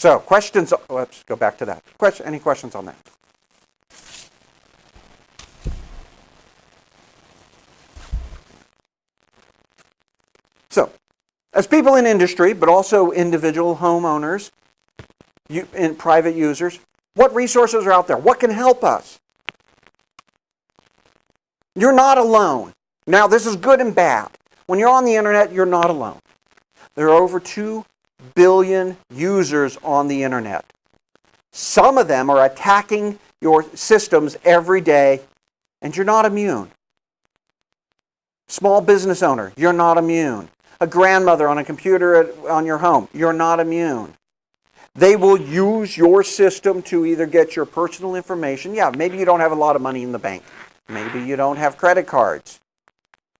So, questions, let's go back to that. Any questions on that? So, as people in industry, but also individual homeowners, and private users, what resources are out there? What can help us? You're not alone. Now, this is good and bad. When you're on the internet, you're not alone. There are over 2 billion users on the internet. Some of them are attacking your systems every day, and you're not immune. Small business owner, you're not immune. A grandmother on a computer on your home, you're not immune. They will use your system to either get your personal information. Yeah, maybe you don't have a lot of money in the bank. Maybe you don't have credit cards.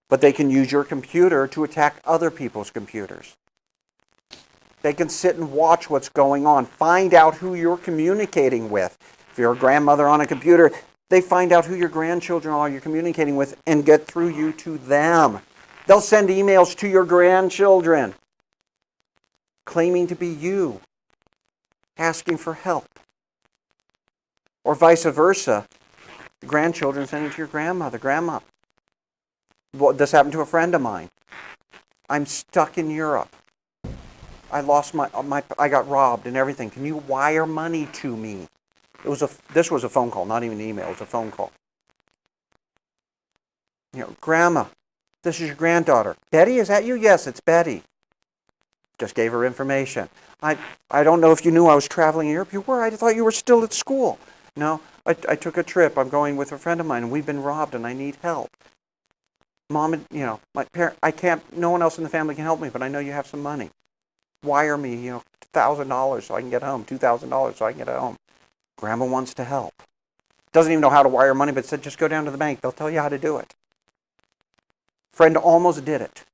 But they can use your computer to attack other people's computers. They can sit and watch what's going on, find out who you're communicating with. If you're a grandmother on a computer, they find out who your grandchildren are you're communicating with and get through you to them. They'll send emails to your grandchildren claiming to be you, asking for help. Or vice versa, the grandchildren sending to your grandmother, Grandma. Well, this happened to a friend of mine. I'm stuck in Europe. I lost I got robbed and everything. Can you wire money to me? This was a phone call, not even an email. It was a phone call. Grandma, this is your granddaughter. Betty, is that you? Yes, it's Betty. Just gave her information. I don't know if you knew I was traveling in Europe. You were? I thought you were still at school. No, I took a trip. I'm going with a friend of mine, and we've been robbed, and I need help. Mom, my parent, no one else in the family can help me, but I know you have some money. Wire me, $1,000 so I can get home, $2,000 so I can get home. Grandma wants to help. Doesn't even know how to wire money, but said, just go down to the bank. They'll tell you how to do it. Friend almost did it.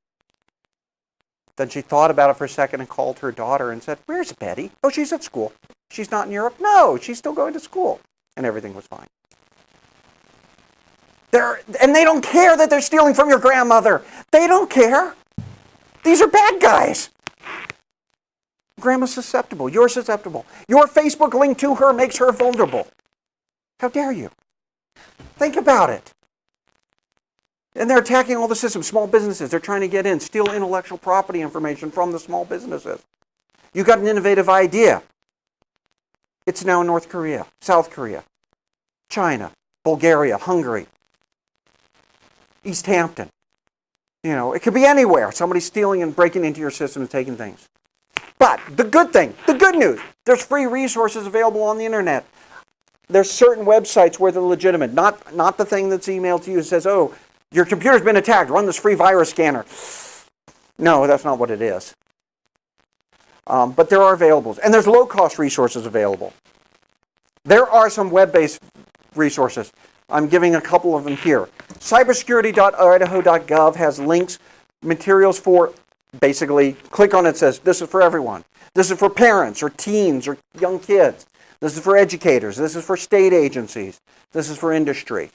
Then she thought about it for a second and called her daughter and said, where's Betty? Oh, she's at school. She's not in Europe? No, she's still going to school. And everything was fine. And they don't care that they're stealing from your grandmother. They don't care. These are bad guys. Grandma's susceptible. You're susceptible. Your Facebook link to her makes her vulnerable. How dare you? Think about it. And they're attacking all the systems, small businesses. They're trying to get in, steal intellectual property information from the small businesses. You got an innovative idea. It's now in North Korea, South Korea, China, Bulgaria, Hungary, East Hampton. It could be anywhere. Somebody's stealing and breaking into your system and taking things. But the good thing, the good news, there's free resources available on the internet. There's certain websites where they're legitimate, not the thing that's emailed to you that says, oh, your computer's been attacked, run this free virus scanner. No, that's not what it is. But there are availables. And there's low-cost resources available. There are some web-based resources. I'm giving a couple of them here. Cybersecurity.idaho.gov has links, materials for, basically, click on it, says, this is for everyone. This is for parents or teens or young kids. This is for educators. This is for state agencies. This is for industry.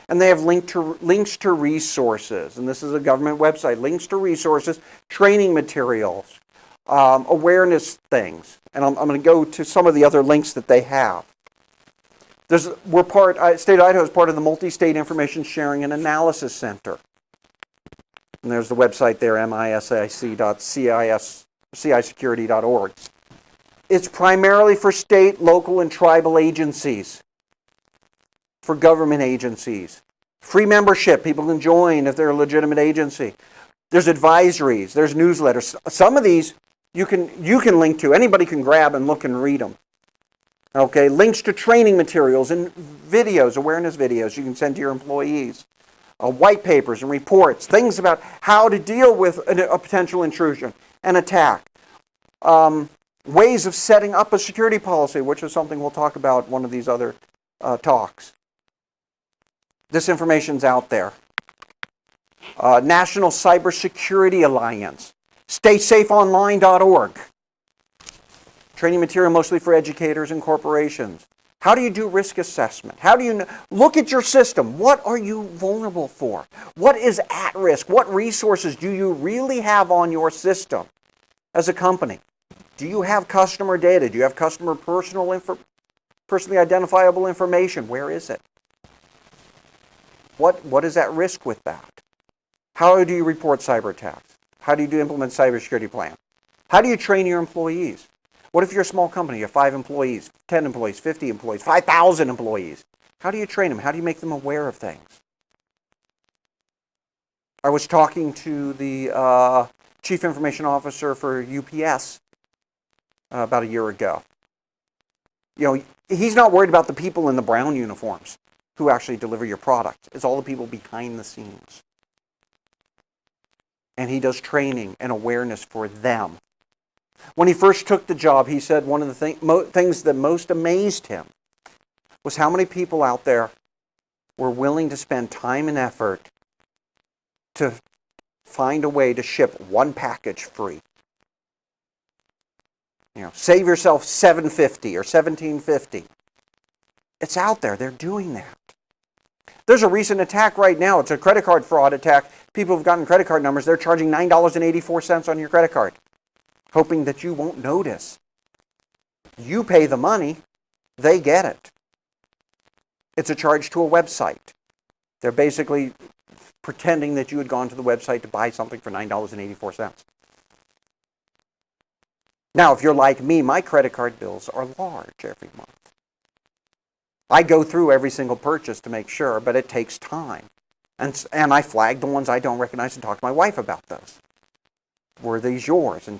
And they have links to resources. And this is a government website. Links to resources, training materials, awareness things. And I'm going to go to some of the other links that they have. State of Idaho is part of the Multi-State Information Sharing and Analysis Center. And there's the website there, misic.cisecurity.org. It's primarily for state, local, and tribal agencies, for government agencies. Free membership, people can join if they're a legitimate agency. There's advisories, there's newsletters. Some of these you can link to. Anybody can grab and look and read them. Okay, links to training materials and videos, awareness videos you can send to your employees. White papers and reports, things about how to deal with a potential intrusion, an attack. Ways of setting up a security policy, which is something we'll talk about one of these other talks. This information's out there. National Cybersecurity Alliance. StaySafeOnline.org. Training material mostly for educators and corporations. How do you do risk assessment? How do you look at your system? What are you vulnerable for? What is at risk? What resources do you really have on your system as a company? Do you have customer data? Do you have customer personally identifiable information? Where is it? What is at risk with that? How do you report cyber attacks? How do you implement cybersecurity plan? How do you train your employees? What if you're a small company, you have 5 employees, 10 employees, 50 employees, 5,000 employees? How do you train them? How do you make them aware of things? I was talking to the Chief Information Officer for UPS about a year ago. He's not worried about the people in the brown uniforms who actually deliver your product. It's all the people behind the scenes. And he does training and awareness for them. When he first took the job, he said one of the things that most amazed him was how many people out there were willing to spend time and effort to find a way to ship one package free. Save yourself $7.50 or $17.50. It's out there. They're doing that. There's a recent attack right now. It's a credit card fraud attack. People have gotten credit card numbers. They're charging $9.84 on your credit card, hoping that you won't notice. You pay the money, they get it. It's a charge to a website. They're basically pretending that you had gone to the website to buy something for $9.84. Now, if you're like me, my credit card bills are large every month. I go through every single purchase to make sure, but it takes time. And I flag the ones I don't recognize and talk to my wife about those. Were these yours? And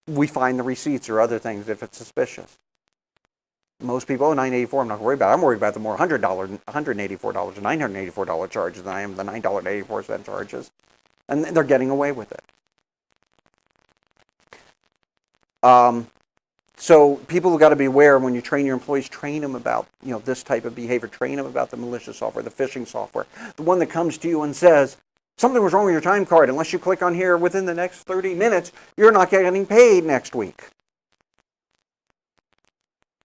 we find the receipts or other things if it's suspicious. Most people, $9.84, I'm not worried about it. I'm worried about the more $184 or $984 charges than I am the $9.84 charges. And they're getting away with it. So people have got to be aware when you train your employees, train them about this type of behavior, train them about the malicious software, the phishing software, the one that comes to you and says, something was wrong with your time card. Unless you click on here within the next 30 minutes, you're not getting paid next week.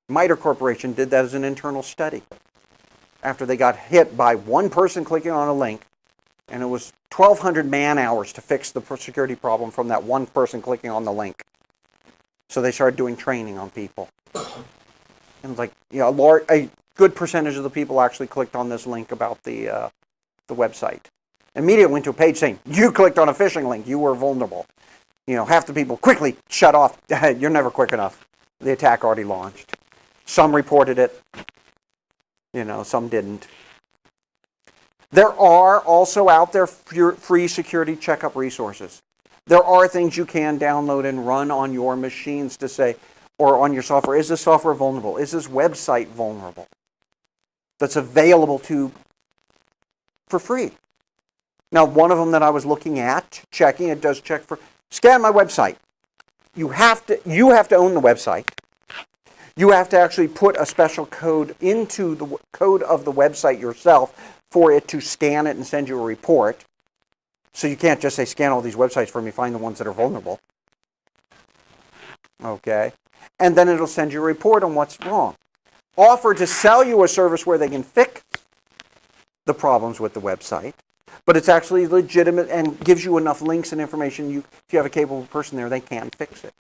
MITRE Corporation did that as an internal study after they got hit by one person clicking on a link, and it was 1,200 man-hours to fix the security problem from that one person clicking on the link. So they started doing training on people. And like, a good percentage of the people actually clicked on this link about the website. Immediately went to a page saying, you clicked on a phishing link, you were vulnerable. Half the people quickly shut off. You're never quick enough. The attack already launched. Some reported it. Some didn't. There are also out there free security checkup resources. There are things you can download and run on your machines to say, or on your software, is this software vulnerable? Is this website vulnerable? That's available for free. Now, one of them that I was looking at, checking, it does check for, scan my website. You have to own the website. You have to actually put a special code into the code of the website yourself for it to scan it and send you a report. So you can't just say, scan all these websites for me, find the ones that are vulnerable. Okay? And then it'll send you a report on what's wrong. Offer to sell you a service where they can fix the problems with the website, but it's actually legitimate and gives you enough links and information. If you have a capable person there, they can fix it.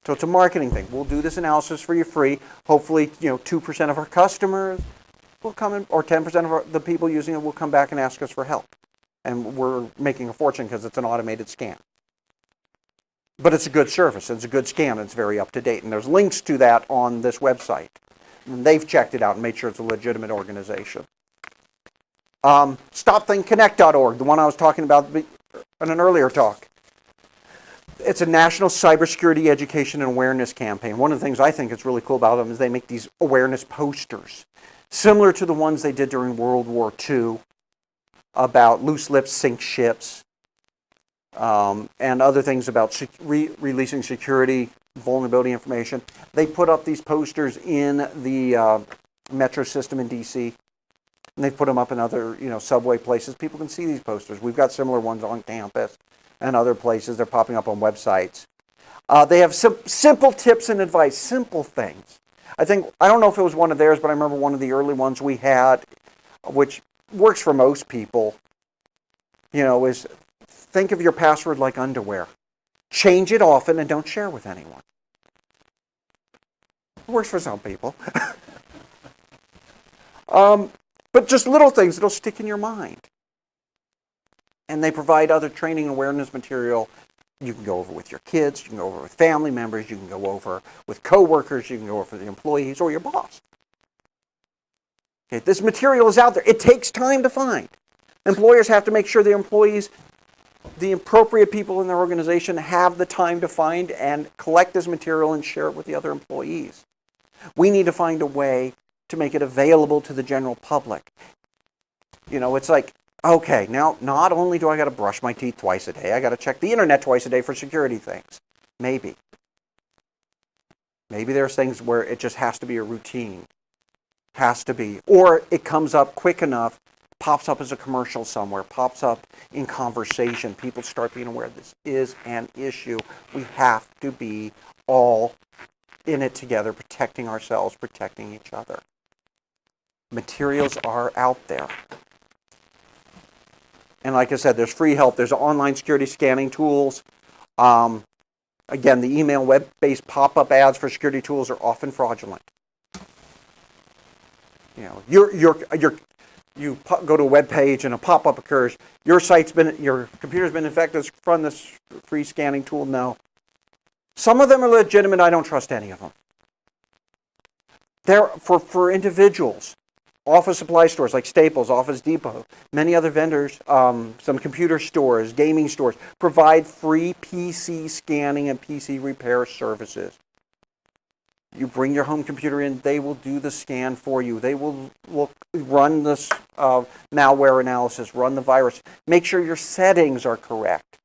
So it's a marketing thing. We'll do this analysis for you free. Hopefully, 2% of our customers will come in, or 10% of the people using it will come back and ask us for help. And we're making a fortune because it's an automated scan. But it's a good service. It's a good scan. It's very up to date. And there's links to that on this website. And they've checked it out and made sure it's a legitimate organization. StopThinkConnect.org, the one I was talking about in an earlier talk. It's a national cybersecurity education and awareness campaign. One of the things I think is really cool about them is they make these awareness posters, similar to the ones they did during World War II about loose lips sink ships, and other things about releasing security, vulnerability information. They put up these posters in the metro system in D.C., and they've put them up in other subway places. People can see these posters. We've got similar ones on campus and other places. They're popping up on websites. They have simple tips and advice, simple things. I don't know if it was one of theirs, but I remember one of the early ones we had, which works for most people, is think of your password like underwear. Change it often and don't share with anyone. It works for some people. But just little things that'll stick in your mind. And they provide other training and awareness material. You can go over with your kids, you can go over with family members, you can go over with coworkers, you can go over with the employees or your boss. Okay, this material is out there. It takes time to find. Employers have to make sure the employees, the appropriate people in their organization, have the time to find and collect this material and share it with the other employees. We need to find a way to make it available to the general public. You know, it's like, okay, now not only do I got to brush my teeth twice a day, I got to check the internet twice a day for security things. Maybe. Maybe there's things where it just has to be a routine. Has to be. Or it comes up quick enough, pops up as a commercial somewhere, pops up in conversation. People start being aware this is an issue. We have to be all in it together, protecting ourselves, protecting each other. Materials are out there. And like I said, there's free help. There's online security scanning tools. Again, the email web-based pop-up ads for security tools are often fraudulent. You know, you go to a web page and a pop-up occurs. Your computer's been infected from this free scanning tool. No. Some of them are legitimate. I don't trust any of them. They're for individuals. Office supply stores like Staples, Office Depot, many other vendors, some computer stores, gaming stores, provide free PC scanning and PC repair services. You bring your home computer in, they will do the scan for you. They will run this malware analysis, run the virus, make sure your settings are correct.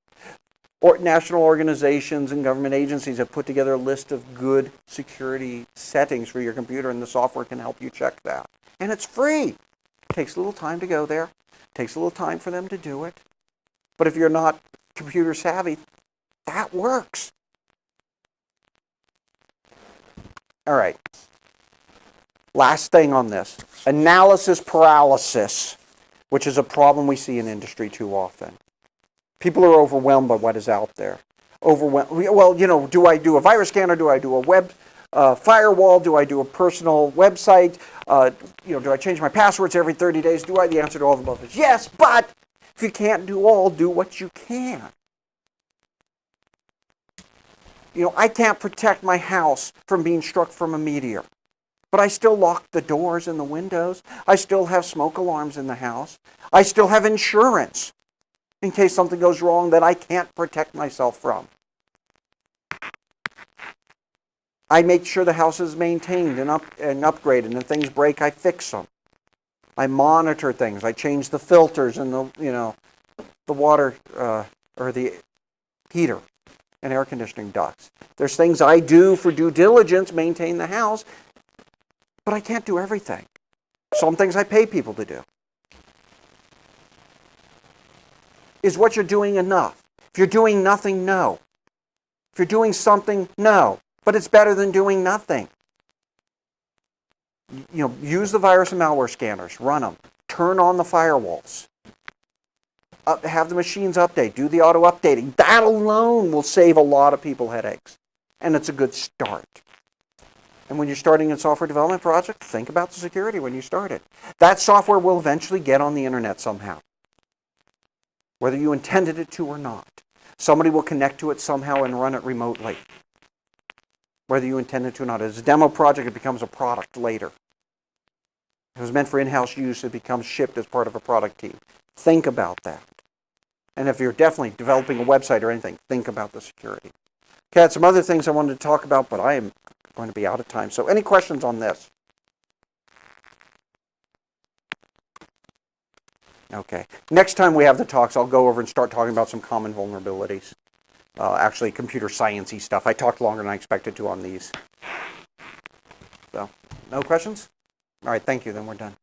National organizations and government agencies have put together a list of good security settings for your computer, and the software can help you check that. And it's free. It takes a little time to go there. It takes a little time for them to do it. But if you're not computer savvy, that works. All right. Last thing on this. Analysis paralysis, which is a problem we see in industry too often. People are overwhelmed by what is out there. Well, you know, do I do a virus scanner? Do I do a web firewall? Do I do a personal website? Do I change my passwords every 30 days? The answer to all of the above is yes, but if you can't do all, do what you can. You know, I can't protect my house from being struck from a meteor, but I still lock the doors and the windows. I still have smoke alarms in the house. I still have insurance in case something goes wrong that I can't protect myself from. I make sure the house is maintained and upgraded, and if things break, I fix them. I monitor things. I change the filters and the water or the heater and air conditioning ducts. There's things I do for due diligence, maintain the house, but I can't do everything. Some things I pay people to do. Is what you're doing enough? If you're doing nothing, no. If you're doing something, no. But it's better than doing nothing. You know, use the virus and malware scanners. Run them. Turn on the firewalls. Have the machines update. Do the auto updating. That alone will save a lot of people headaches. And it's a good start. And when you're starting a software development project, think about the security when you start it. That software will eventually get on the internet somehow, whether you intended it to or not. Somebody will connect to it somehow and run it remotely, whether you intended to or not. As a demo project, it becomes a product later. It was meant for in-house use. It becomes shipped as part of a product team. Think about that. And if you're definitely developing a website or anything, think about the security. Okay, I had some other things I wanted to talk about, but I am going to be out of time. So any questions on this? Okay. Next time we have the talks, I'll go over and start talking about some common vulnerabilities. Actually, computer science-y stuff. I talked longer than I expected to on these. So, no questions? All right, thank you. Then we're done.